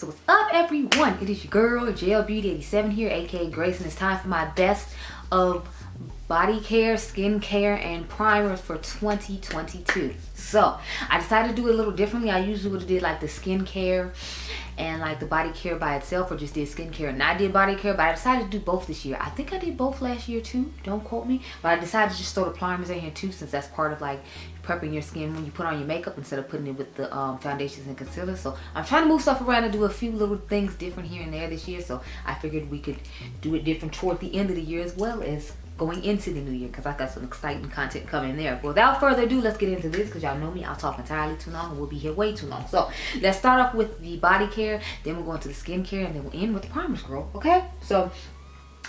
So what's up, everyone? It is your girl JL Beauty 87 here, aka Grace, and it's time for my best of body care, skin care, and primers for 2022. So I decided to do it a little differently. I usually would have did like the skin care and like the body care by itself, or just did skincare and I did body care, but I decided to do both this year. I think I did both last year too, don't quote me, but I decided to just throw the primers in here too, since that's part of like prepping your skin when you put on your makeup instead of putting it with the foundations and concealers. So I'm trying to move stuff around and do a few little things different here and there this year, so I figured we could do it different toward the end of the year as well as going into the new year, because I got some exciting content coming there. But without further ado, let's get into this, because y'all know me, I'll talk entirely too long and we'll be here way too long. So let's start off with the body care, then we'll go into the skincare, and then we'll end with the primers, girl. Okay, so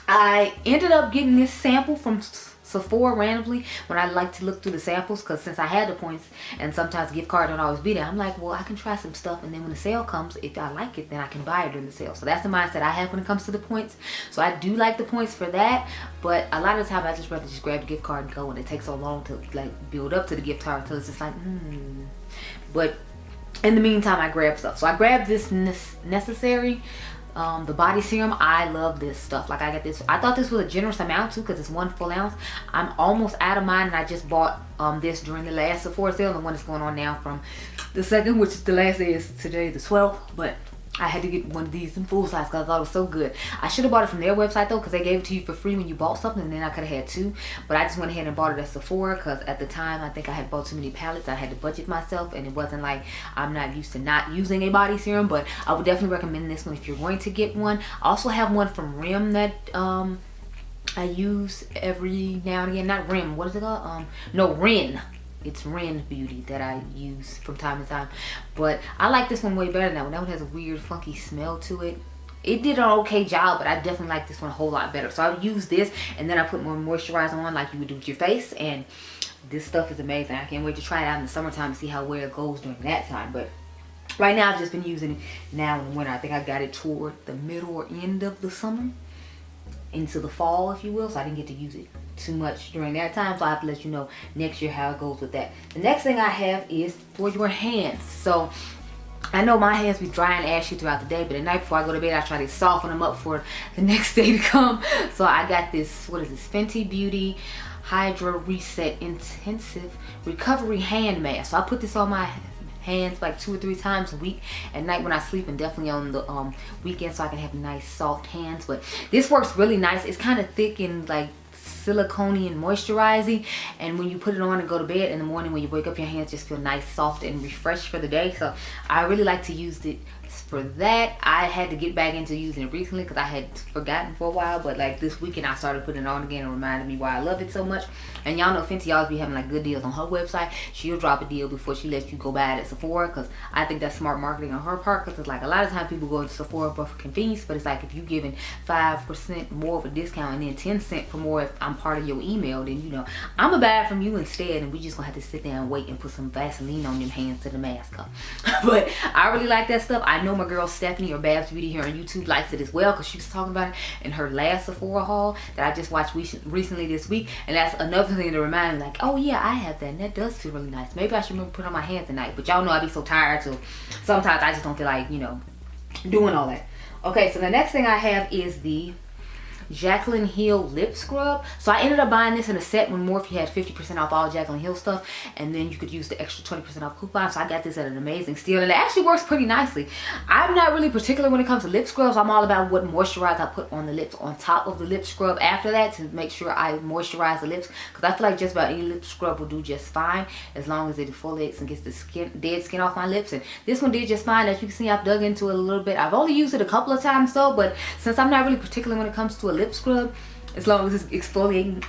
I ended up getting this sample from Sephora randomly when I like to look through the samples, because since I had the points and sometimes gift card don't always be there, I'm like, well, I can try some stuff, and then when the sale comes, if I like it, then I can buy it during the sale. So that's the mindset I have when it comes to the points. So I do like the points for that, but a lot of the time I just rather just grab the gift card and go, and it takes so long to like build up to the gift card until it's just like But in the meantime, I grab stuff. So I grabbed this necessary the body serum. I love this stuff. Like, I got this, I thought this was a generous amount too, because it's 1 full ounce. I'm almost out of mine, and I just bought this during the last Sephora sale, the one that's going on now from the 2nd, which is the last day is today, the 12th. But I had to get one of these in full size because I thought it was so good. I should have bought it from their website though, because they gave it to you for free when you bought something, and then I could have had 2. But I just went ahead and bought it at Sephora, because at the time I think I had bought too many palettes. I had to budget myself, and it wasn't like I'm not used to not using a body serum. But I would definitely recommend this one if you're going to get one. I also have one from Rim that I use every now and again. Not Rim, what is it called? No, Ren. It's Ren Beauty that I use from time to time, but I like this one way better than that one. That one has a weird funky smell to it. It did an okay job, but I definitely like this one a whole lot better. So I use this, and then I put more moisturizer on like you would do with your face, and this stuff is amazing. I can't wait to try it out in the summertime to see how well it goes during that time. But right now I've just been using it now in the winter. I think I got it toward the middle or end of the summer into the fall, if you will, so I didn't get to use it too much during that time, so I have to let you know next year how it goes with that. The next thing I have is for your hands. So I know my hands be dry and ashy throughout the day, but the night before I go to bed, I try to soften them up for the next day to come. So I got this, what is this, Fenty Beauty Hydra Reset Intensive Recovery Hand Mask. So I put this on my hands like 2 or 3 times a week at night when I sleep, and definitely on the weekend, so I can have nice soft hands. But this works really nice. It's kind of thick and like silicone and moisturizing, and when you put it on and go to bed in the morning, when you wake up, your hands just feel nice, soft, and refreshed for the day. So I really like to use it for that. I had to get back into using it recently because I had forgotten for a while, but like this weekend I started putting it on again and reminded me why I love it so much. And y'all know Fenty always be having like good deals on her website. She'll drop a deal before she lets you go buy it at Sephora, because I think that's smart marketing on her part, because it's like a lot of times people go to Sephora for convenience, but it's like if you giving 5% more of a discount and then 10 cents for more if I'm part of your email, then you know I'm gonna buy it from you instead, and we just gonna have to sit there and wait and put some Vaseline on them hands till the mask up. But I really like that stuff. I know my girl Stephanie, or Babs Beauty here on YouTube, likes it as well, because she was talking about it in her last Sephora haul that I just watched recently this week. And that's another thing to remind me, like, oh yeah, I have that, and that does feel really nice. Maybe I should remember to put it on my hands tonight. But y'all know I be so tired, so sometimes I just don't feel like, you know, doing all that. Okay, so the next thing I have is the Jaclyn Hill lip scrub. So I ended up buying this in a set when Morphe had 50% off all Jaclyn Hill stuff, and then you could use the extra 20% off coupon. So I got this at an amazing steal, and it actually works pretty nicely. I'm not really particular when it comes to lip scrubs. I'm all about what moisturizer I put on the lips on top of the lip scrub after that, to make sure I moisturize the lips, because I feel like just about any lip scrub will do just fine as long as it defoliates and gets the dead skin off my lips. And this one did just fine. As you can see, I've dug into it a little bit. I've only used it a couple of times though, but since I'm not really particular when it comes to a lip scrub, as long as it's exfoliating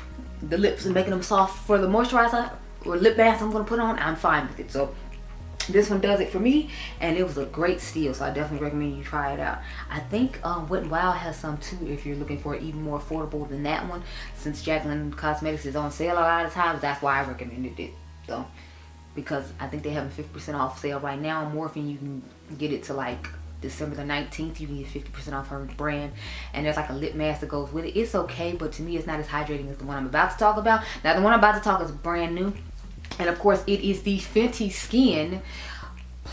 the lips and making them soft for the moisturizer or lip bath I'm going to put on, I'm fine with it. So this one does it for me, and it was a great steal, so I definitely recommend you try it out. I think Wet n Wild has some too if you're looking for it even more affordable than that one. Since Jaclyn Cosmetics is on sale a lot of times, that's why I recommended it though, because I think they have a 50% off sale right now on Morphe. You can get it to like December the 19th. You can get 50% off her brand, and there's like a lip mask that goes with it. It's okay, but to me it's not as hydrating as the one I'm about to talk about. Now the one I'm about to talk is brand new, and of course it is the Fenty Skin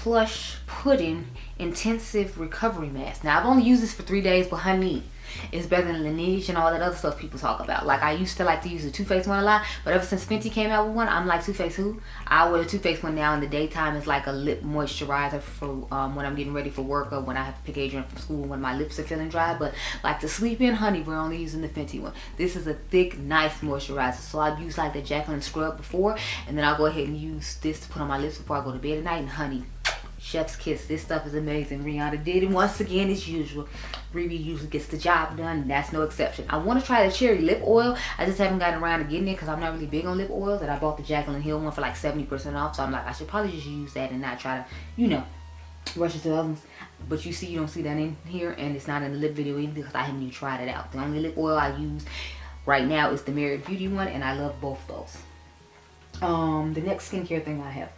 Plush Pudding Intensive Recovery Mask. Now, I've only used this for 3 days, but honey, it's better than Laneige and all that other stuff people talk about. Like, I used to like to use the Too Faced one a lot, but ever since Fenty came out with one, I'm like, Too Faced who? I wear the Too Faced one now in the daytime. It's like a lip moisturizer for when I'm getting ready for work or when I have to pick Adrian from school when my lips are feeling dry. But like to sleep in, honey, we're only using the Fenty one. This is a thick, nice moisturizer. So I've used like the Jacqueline scrub before, and then I'll go ahead and use this to put on my lips before I go to bed at night. And honey, chef's kiss, this stuff is amazing. Rihanna did it once again as usual. Riri usually gets the job done, and that's no exception. I want to try the cherry lip oil. I just haven't gotten around to getting it because I'm not really big on lip oils. And I bought the Jacqueline Hill one for like 70% off, so I'm like, I should probably just use that and not try to, you know, rush into others. But you see, you don't see that in here, and it's not in the lip video either because I haven't even tried it out. The only lip oil I use right now is the Mented Beauty one, and I love both those. The next skincare thing I have.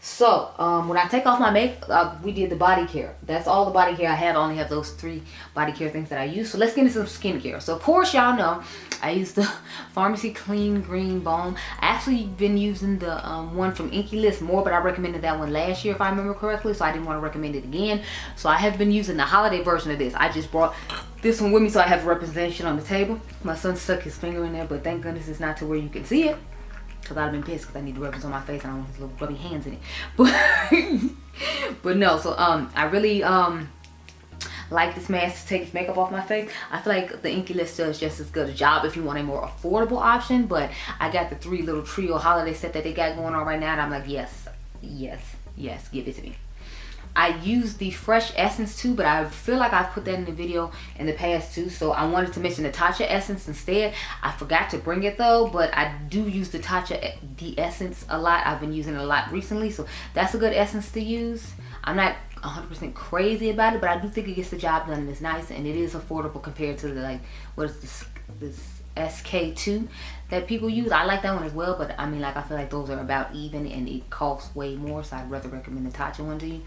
So, when I take off my makeup, we did the body care. That's all the body care I have. I only have those 3 body care things that I use. So, let's get into some skincare. So, of course, y'all know I use the Pharmacy Clean Green Balm. I actually been using the one from Inky List more, but I recommended that one last year if I remember correctly. So, I didn't want to recommend it again. So, I have been using the holiday version of this. I just brought this one with me so I have representation on the table. My son stuck his finger in there, but thank goodness it's not to where you can see it. Because I'd have been pissed because I need to rub this on my face and I want his little grubby hands in it. But no, so I really like this mask to take this makeup off my face. I feel like the Inky List does just as good a job if you want a more affordable option. But I got the 3 little trio holiday set that they got going on right now, and I'm like, yes, yes, yes, give it to me. I use the Fresh Essence too, but I feel like I've put that in the video in the past too. So I wanted to mention the Tatcha Essence instead. I forgot to bring it though, but I do use the Tatcha Essence a lot. I've been using it a lot recently, so that's a good essence to use. I'm not 100% crazy about it, but I do think it gets the job done and it's nice and it is affordable compared to the, like, what is this SK2 that people use. I like that one as well, but I mean, like, I feel like those are about even and it costs way more, so I'd rather recommend the Tatcha one to you.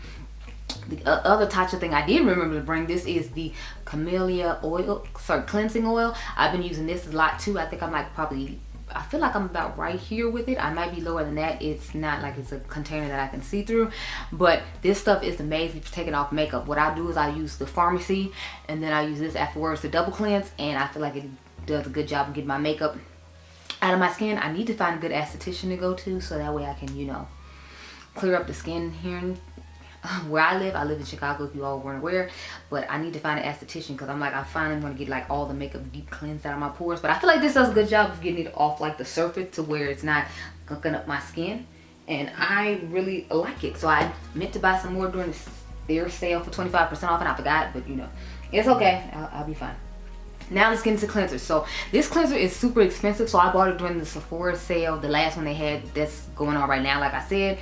The other Tatcha thing I did remember to bring, this is the Camellia oil, cleansing oil. I've been using this a lot too. I think I'm like probably, I feel like I'm about right here with it. I might be lower than that. It's not like it's a container that I can see through, but this stuff is amazing for taking off makeup. What I do is I use the Pharmacy and then I use this afterwards to double cleanse, and I feel like it does a good job of getting my makeup out of my skin. I need to find a good esthetician to go to so that way I can, you know, clear up the skin here and where I live in Chicago, if you all weren't aware, but I need to find an esthetician because I'm like, I finally want to get like all the makeup deep cleansed out of my pores. But I feel like this does a good job of getting it off like the surface to where it's not gunking up my skin, and I really like it. So I meant to buy some more during their sale for 25% off, and I forgot, but you know, it's okay. I'll be fine. Now let's get into cleansers. So this cleanser is super expensive, so I bought it during the Sephora sale, the last one they had that's going on right now. Like I said,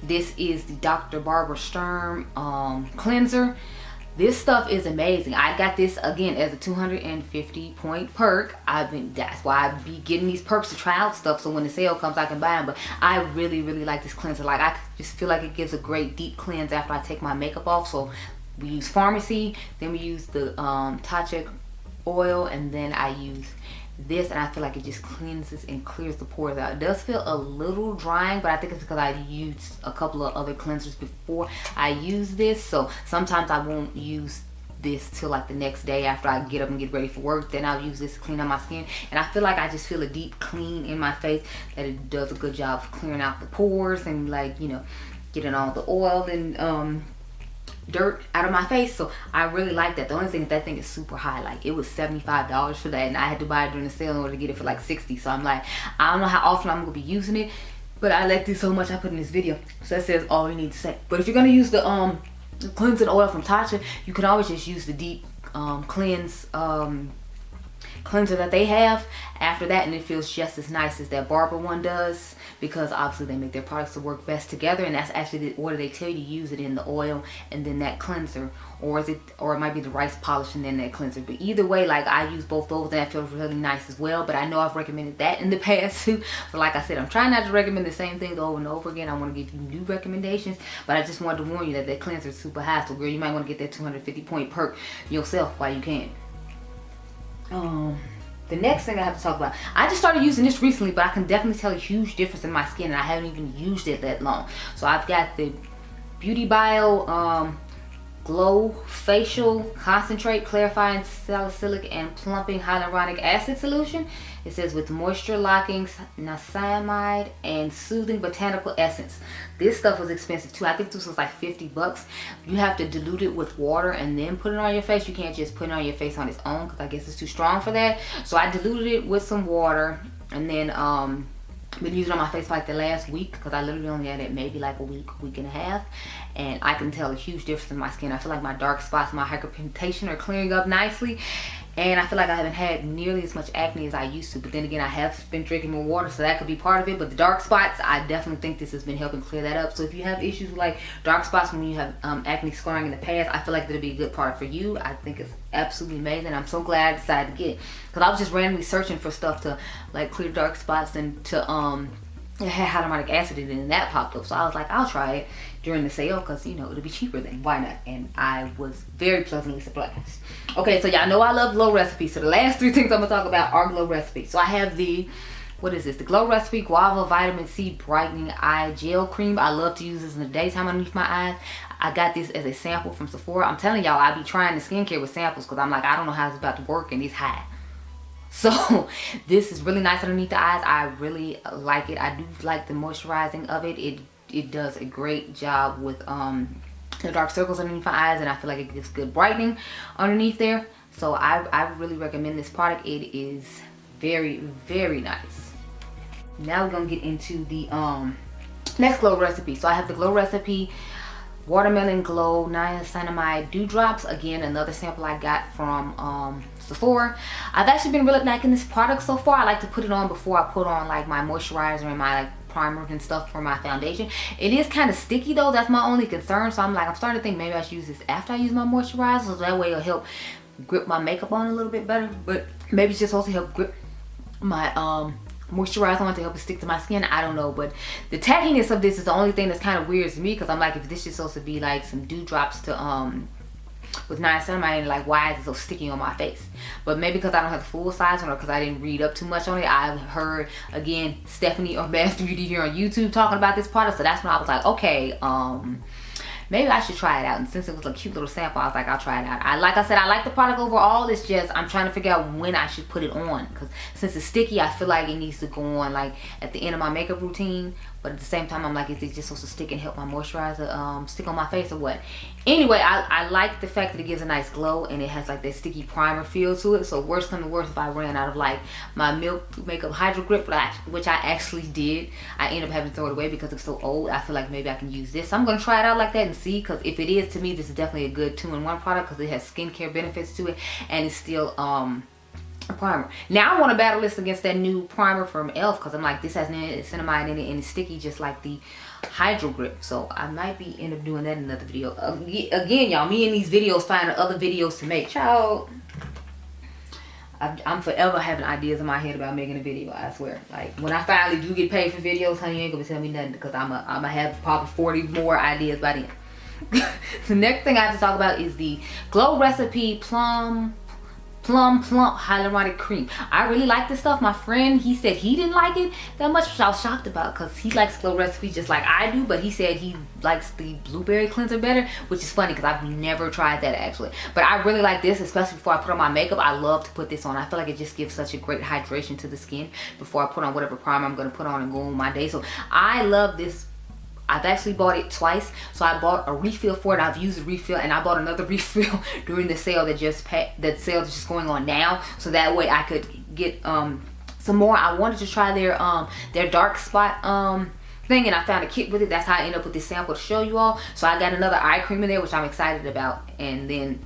this is the Dr. Barbara Sturm cleanser. This stuff is amazing. I got this again as a 250 point perk. That's why I be getting these perks to try out stuff, so when the sale comes I can buy them. But I really like this cleanser. Like, I just feel like it gives a great deep cleanse after I take my makeup off. So we use Pharmacy, then we use the Tatcha oil, and then I use this, and I feel like it just cleanses and clears the pores out. It does feel a little drying, but I think it's because I used a couple of other cleansers before I use this, so sometimes I won't use this till like the next day after I get up and get ready for work. Then I'll use this to clean out my skin, and I feel like I just feel a deep clean in my face, that it does a good job of clearing out the pores and, like, you know, getting all the oil and dirt out of my face. So I really like that. The only thing is that thing is super high. Like, it was $75 for that, and I had to buy it during the sale in order to get it for like $60. So I'm like, I don't know how often I'm gonna be using it, but I like this so much I put in this video. So that says all you need to say. But if you're gonna use the cleansing oil from Tatcha, you can always just use the deep cleanser that they have after that, and it feels just as nice as that Barbara one does, because obviously they make their products to work best together, and that's actually the order they tell you to use it in, the oil and then that cleanser, or it might be the rice polish and then that cleanser. But either way, like, I use both those and that feels really nice as well. But I know I've recommended that in the past too, so like I said, I'm trying not to recommend the same things over and over again. I want to give you new recommendations, but I just wanted to warn you that cleanser is super high, so girl, you might want to get that 250 point perk yourself while you can. The next thing I have to talk about, I just started using this recently, but I can definitely tell a huge difference in my skin, and I haven't even used it that long. So I've got the Beauty Bio Glow Facial Concentrate Clarifying Salicylic and Plumping Hyaluronic Acid Solution. It says with moisture locking niacinamide and soothing botanical essence. This stuff was expensive too. I think this was like 50 bucks. You have to dilute it with water and then put it on your face. You can't just put it on your face on its own because I guess it's too strong for that. So I diluted it with some water and then been using it on my face for like the last week because I literally only had it maybe like a week and a half, and I can tell a huge difference in my skin. I feel like my dark spots, my hyperpigmentation are clearing up nicely, and I feel like I haven't had nearly as much acne as I used to. But then again, I have been drinking more water, so that could be part of it. But the dark spots, I definitely think this has been helping clear that up. So if you have issues with like dark spots when you have acne scarring in the past, I feel like that'll be a good product for you. I think it's absolutely amazing. I'm so glad I decided to get it because I was just randomly searching for stuff to like clear dark spots and to it had hyaluronic acid in it, and that popped up. So I was like, I'll try it during the sale because, you know, it'll be cheaper then. Why not? And I was very pleasantly surprised. Okay, so y'all know I love Glow recipes. So the last 3 things I'm going to talk about are Glow recipes. So I have the, what is this? The Glow Recipe Guava Vitamin C Brightening Eye Gel Cream. I love to use this in the daytime underneath my eyes. I got this as a sample from Sephora. I'm telling y'all, I be trying the skincare with samples because I'm like, I don't know how it's about to work and it's high. So this is really nice underneath the eyes. I really like it. I do like the moisturizing of it. It does a great job with the dark circles underneath my eyes, and I feel like it gives good brightening underneath there. So I really recommend this product. It is very, very nice. Now we're gonna get into the next Glow recipe. So I have the Glow Recipe Watermelon Glow Niacinamide Dewdrops. Again, another sample I got from Sephora. I've actually been really liking this product so far. I like to put it on before I put on like my moisturizer and my like primer and stuff for my foundation. It is kind of sticky though. That's my only concern. So I'm starting to think maybe I should use this after I use my moisturizer, so that way it'll help grip my makeup on a little bit better. But maybe it's just also help grip my moisturizer on to help it stick to my skin. I don't know, but the tackiness of this is the only thing that's kind of weird to me, because I'm like, if this is supposed to be like some dewdrops to with niacinamide, like why is it so sticky on my face? But maybe because I don't have the full size one, or because I didn't read up too much on it. I've heard again Stephanie or Fenty Beauty here on YouTube talking about this product, so that's when I was like, okay, maybe I should try it out. And since it was a cute little sample, I was like, I'll try it out. Like I said, I like the product overall. It's just I'm trying to figure out when I should put it on, because since it's sticky, I feel like it needs to go on like at the end of my makeup routine. But at the same time, I'm like, is it just supposed to stick and help my moisturizer stick on my face or what? Anyway, I like the fact that it gives a nice glow and it has like that sticky primer feel to it. So worst come to worst, if I ran out of like my Milk Makeup Hydro Grip, which I actually did, I ended up having to throw it away because it's so old. I feel like maybe I can use this. So I'm going to try it out like that and see, because if it is, to me, this is definitely a good 2-in-1 product, because it has skincare benefits to it and it's still a primer. Now I want to battle this against that new primer from e.l.f. because I'm like, this has niacinamide in it and it's sticky just like the Hydro Grip. So I might be end up doing that in another video. Again, y'all, me and these videos finding other videos to make. Child, I'm forever having ideas in my head about making a video, I swear. Like, when I finally do get paid for videos, honey, you ain't gonna tell me nothing, because I'm gonna have probably 40 more ideas by then. The next thing I have to talk about is the Glow Recipe Plump Hyaluronic Cream. I really like this stuff. My friend, he said he didn't like it that much, which I was shocked about, because he likes Glow Recipe just like I do, but he said he likes the blueberry cleanser better, which is funny because I've never tried that actually. But I really like this, especially before I put on my makeup. I love to put this on. I feel like it just gives such a great hydration to the skin before I put on whatever primer I'm going to put on and go on my day. So I love this. I've actually bought it twice. So I bought a refill for it. I've used a refill, and I bought another refill during the sale that's just going on now. So that way I could get some more. I wanted to try their dark spot thing, and I found a kit with it. That's how I ended up with this sample to show you all. So I got another eye cream in there, which I'm excited about, and then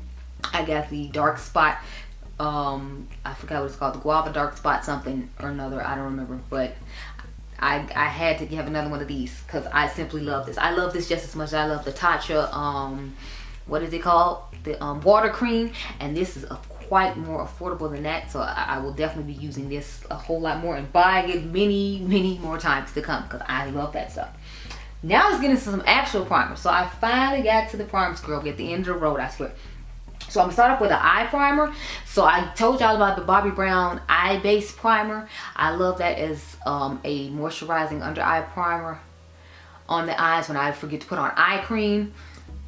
I got the dark spot. I forgot what it's called, the Guava Dark Spot something or another. I don't remember, but I had to have another one of these because I simply love this. I love this just as much as I love the Tatcha, what is it called? The water cream. And this is quite more affordable than that. So I will definitely be using this a whole lot more and buying it many more times to come, because I love that stuff. Now let's get into some actual primers. So I finally got to the primers, girl, at the end of the road, I swear. So I'm gonna start off with an eye primer. So I told y'all about the Bobbi Brown eye base primer. I love that as a moisturizing under eye primer. on the eyes when I forget to put on eye cream.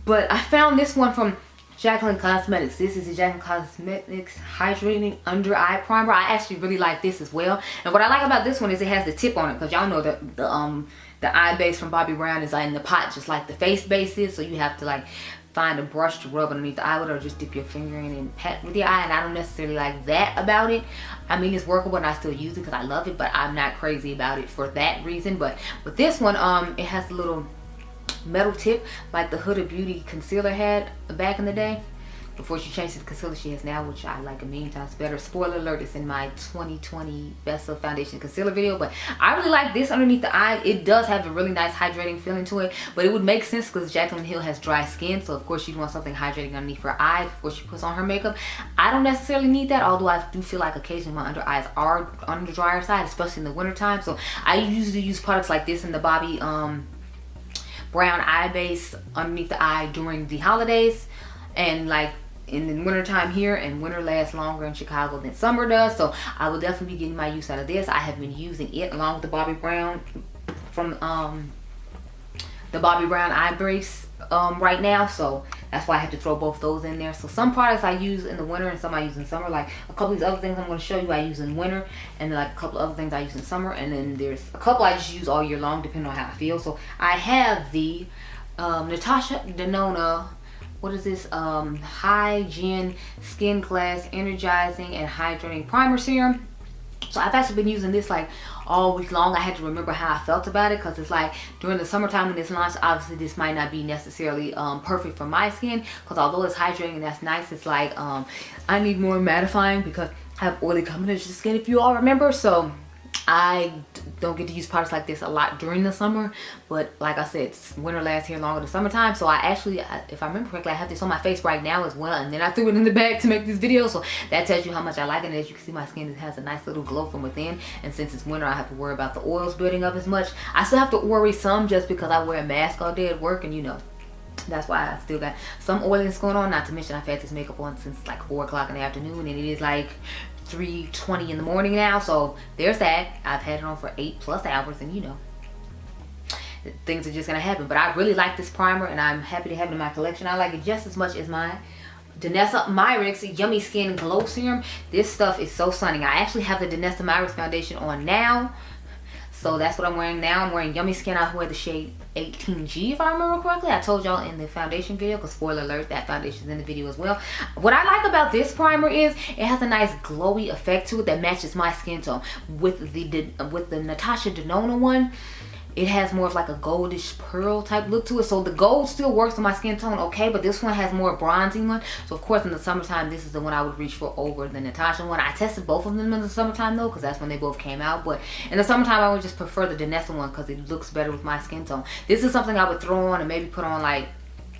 But I found this one from Jaclyn Cosmetics. This is the Jaclyn Cosmetics Hydrating Under Eye Primer. I actually really like this as well. And what I like about this one is it has the tip on it, because y'all know that the eye base from Bobbi Brown is in the pot just like the face base is. So you have to like find a brush to rub underneath the eyelid, or just dip your finger in and pat with your eye. And I don't necessarily like that about it. I mean, it's workable and I still use it because I love it, but I'm not crazy about it for that reason. But with this one, it has a little metal tip like the Huda Beauty concealer had back in the day before she changed to the concealer she has now, which I like a million times better. Spoiler alert, it's in my 2020 best of foundation concealer video. But I really like this underneath the eye. It does have a really nice hydrating feeling to it, but it would make sense because Jaclyn Hill has dry skin, so of course she'd want something hydrating underneath her eye before she puts on her makeup. I don't necessarily need that, although I do feel like occasionally my under eyes are on the drier side, especially in the winter time. So I usually use products like this in the Bobbi Brown eye base underneath the eye during the holidays, and like in the winter time here, and winter lasts longer in Chicago than summer does, so I will definitely be getting my use out of this. I have been using it along with the Bobbi Brown from the Bobbi Brown eye base right now, so that's why I have to throw both those in there. So some products I use in the winter and some I use in summer. Like a couple of these other things I'm going to show you I use in winter, and then like a couple of other things I use in summer, and then there's a couple I just use all year long depending on how I feel. So I have the Natasha Denona, what is this, Hygiene Skin Glass Energizing and Hydrating Primer Serum. So I've actually been using this like all week long. I had to remember how I felt about it, because it's like during the summertime when this launched, obviously this might not be necessarily perfect for my skin, because although it's hydrating and that's nice, it's like I need more mattifying because I have oily combination skin, if you all remember. So I don't get to use products like this a lot during the summer, but like I said, winter lasts here longer than summertime. So I actually, if I remember correctly, I have this on my face right now as well, and then I threw it in the bag to make this video. So that tells you how much I like it. And as you can see, my skin has a nice little glow from within, and since it's winter I have to worry about the oils building up as much. I still have to worry some just because I wear a mask all day at work, and you know, that's why I still got some oiliness going on. Not to mention I've had this makeup on since like 4 o'clock in the afternoon, and it is like 3:20 in the morning now. So there's that. I've had it on for 8+ hours, and you know, things are just gonna happen. But I really like this primer, and I'm happy to have it in my collection. I like it just as much as my Danessa Myricks Yummy Skin Glow Serum. This stuff is so stunning. I actually have the Danessa Myricks foundation on now, so that's what I'm wearing now. I'm wearing Yummy Skin. I wear the shade 18G if I remember correctly. I told y'all in the foundation video, because spoiler alert, that foundation is in the video as well. What I like about this primer is it has a nice glowy effect to it that matches my skin tone. With the Natasha Denona one, it has more of like a goldish pearl type look to it. So the gold still works on my skin tone okay, but this one has more bronzy one. So of course in the summertime, this is the one I would reach for over the Natasha one. I tested both of them in the summertime though, because that's when they both came out. But in the summertime, I would just prefer the Danessa one because it looks better with my skin tone. This is something I would throw on and maybe put on like,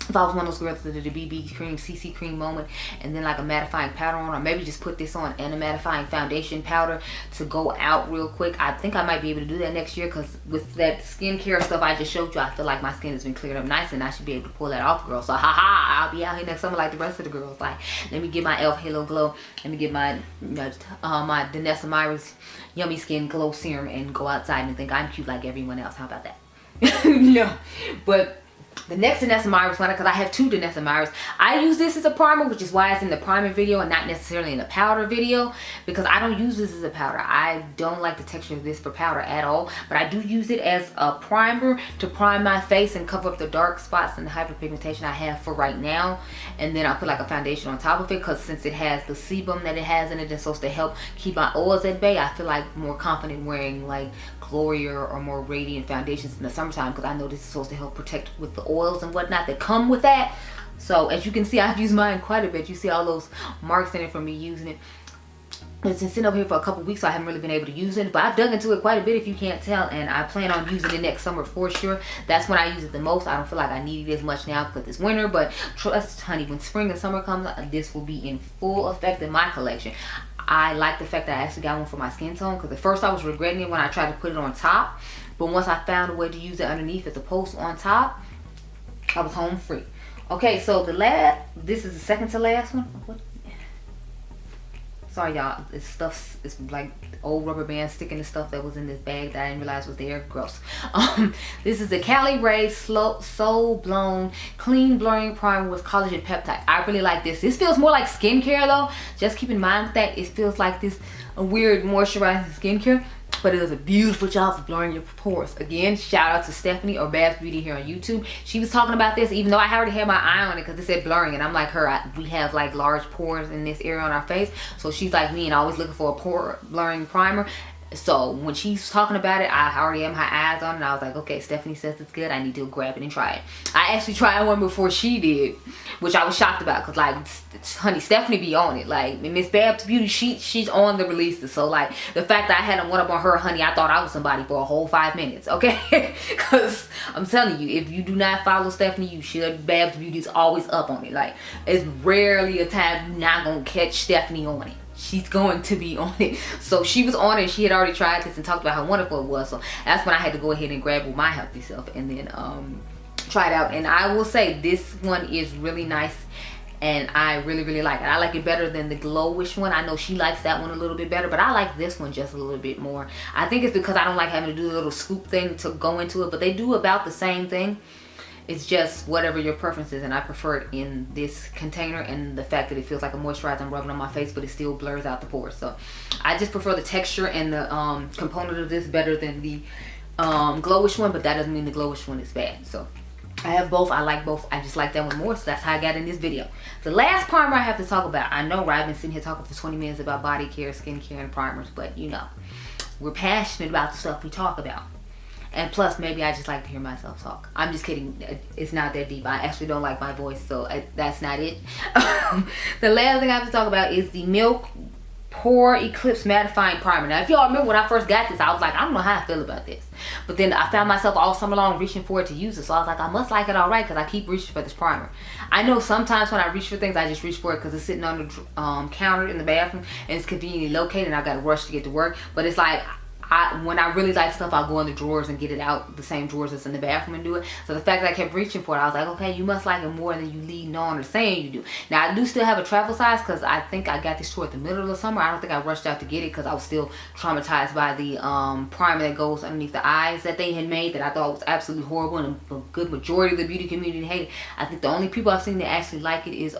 if I was one of those girls that did the BB cream, CC cream moment, and then like a mattifying powder on, or maybe just put this on and a mattifying foundation powder to go out real quick. I think I might be able to do that next year, because with that skincare stuff I just showed you, I feel like my skin has been cleared up nice, and I should be able to pull that off, girl. So haha, I'll be out here next summer like the rest of the girls. Like, let me get my e.l.f. Halo Glow, let me get my my Danessa Myricks Yummy Skin Glow Serum, and go outside and think I'm cute like everyone else. How about that? No, but the next Danessa Myricks one, because I have 2 Danessa Myricks. I use this as a primer, which is why it's in the primer video and not necessarily in the powder video, because I don't use this as a powder. I don't like the texture of this for powder at all, but I do use it as a primer to prime my face and cover up the dark spots and the hyperpigmentation I have for right now. And then I'll put like a foundation on top of it, because since it has the sebum that it has in it, it's supposed to help keep my oils at bay. I feel like more confident wearing like glorier or more radiant foundations in the summertime, because I know this is supposed to help protect with the oils and whatnot that come with that. So as you can see, I've used mine quite a bit. You see all those marks in it from me using it. It's been sitting over here for a couple weeks, so I haven't really been able to use it, but I've dug into it quite a bit, if you can't tell, and I plan on using it next summer for sure. That's when I use it the most. I don't feel like I need it as much now because it's winter, but trust honey, when spring and summer comes, this will be in full effect in my collection. I like the fact that I actually got one for my skin tone, because at first I was regretting it when I tried to put it on top, but once I found a way to use it underneath as opposed to on top, I was home free. Okay, so this is the second to last one. Sorry y'all, this stuff is like old rubber band sticking to stuff that was in this bag that I didn't realize was there. Gross. This is the Cali Ray Soul Blown Clean Blurring Primer with Collagen Peptide. I really like this. This feels more like skincare though. Just keep in mind with that, it feels like this a weird moisturizing skincare, but it does a beautiful job of blurring your pores. Again, shout out to Stephanie or Babs Beauty here on YouTube. She was talking about this, even though I already had my eye on it because it said blurring, and I'm like her, we have like large pores in this area on our face, so she's like me and always looking for a pore blurring primer. So when she's talking about it, I already had my eyes on it, and I was like, okay, Stephanie says it's good, I need to grab it and try it. I actually tried one before she did, which I was shocked about, because like, honey, Stephanie be on it. Like, Miss Babs Beauty, she's on the releases. So like, the fact that I had one up on her, honey, I thought I was somebody for a whole 5 minutes, okay? Because I'm telling you, if you do not follow Stephanie, you should. Babs Beauty is always up on it. Like, it's rarely a time you're not gonna catch Stephanie on it. She's going to be on it. So she was on it. She had already tried this and talked about how wonderful it was. So that's when I had to go ahead and grab with my healthy self and then try it out. And I will say this one is really nice, and I really like it. I like it better than the Glowish one. I know she likes that one a little bit better, but I like this one just a little bit more. I think it's because I don't like having to do the little scoop thing to go into it, but they do about the same thing. It's just whatever your preference is, and I prefer it in this container, and the fact that it feels like a moisturizer I'm rubbing on my face, but it still blurs out the pores. So I just prefer the texture and the component of this better than the Glowish one, but that doesn't mean the Glowish one is bad. So I have both. I like both. I just like that one more, so that's how I got in this video. The last primer I have to talk about. I know, right? I've been sitting here talking for 20 minutes about body care, skincare, and primers, but you know, we're passionate about the stuff we talk about. And plus, maybe I just like to hear myself talk. I'm just kidding. It's not that deep. I actually don't like my voice, so that's not it. The last thing I have to talk about is the Milk Pore Eclipse Mattifying Primer. Now, if y'all remember when I first got this, I was like, I don't know how I feel about this. But then I found myself all summer long reaching for it to use it. So I was like, I must like it all right, because I keep reaching for this primer. I know sometimes when I reach for things, I just reach for it because it's sitting on the counter in the bathroom, and it's conveniently located, and I got to rush to get to work. But it's like, when I really like stuff, I'll go in the drawers and get it out, the same drawers that's in the bathroom, and do it. So the fact that I kept reaching for it, I was like, okay, you must like it more than you leading on or saying you do. Now, I do still have a travel size, because I think I got this toward the middle of the summer. I don't think I rushed out to get it, because I was still traumatized by the primer that goes underneath the eyes that they had made, that I thought was absolutely horrible, and a good majority of the beauty community hated it. I think the only people I've seen that actually like it is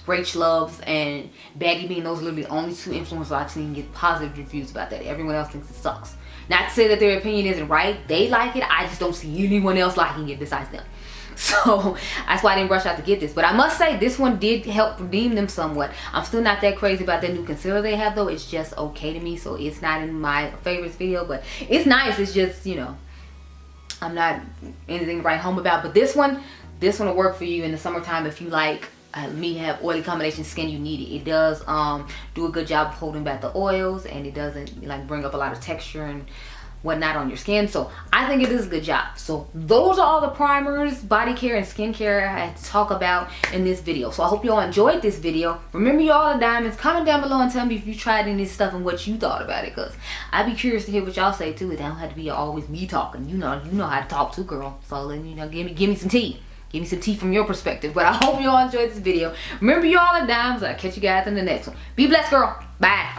Rach Loves and Baggy Bean. Those are literally the only two influencers I've seen get positive reviews about that. Everyone else thinks it sucks. Not to say that their opinion isn't right. They like it. I just don't see anyone else liking it besides them. So that's why I didn't rush out to get this. But I must say, this one did help redeem them somewhat. I'm still not that crazy about that new concealer they have, though. It's just okay to me. So it's not in my favorites video, but it's nice. It's just, you know, I'm not anything to write home about. But this one will work for you in the summertime if you like me, have oily combination skin. You need it. It does do a good job of holding back the oils, and it doesn't like bring up a lot of texture and whatnot on your skin. So I think it does a good job. So those are all the primers, body care, and skincare I had to talk about in this video. So I hope you all enjoyed this video. Remember, you all are diamonds. Comment down below and tell me if you tried any of this stuff and what you thought about it, because I'd be curious to hear what y'all say too. It don't have to be always me talking. You know how to talk too, girl. So then, you know, give me some tea. Give me some tea from your perspective. But I hope you all enjoyed this video. Remember, you all are diamonds. I'll catch you guys in the next one. Be blessed, girl. Bye.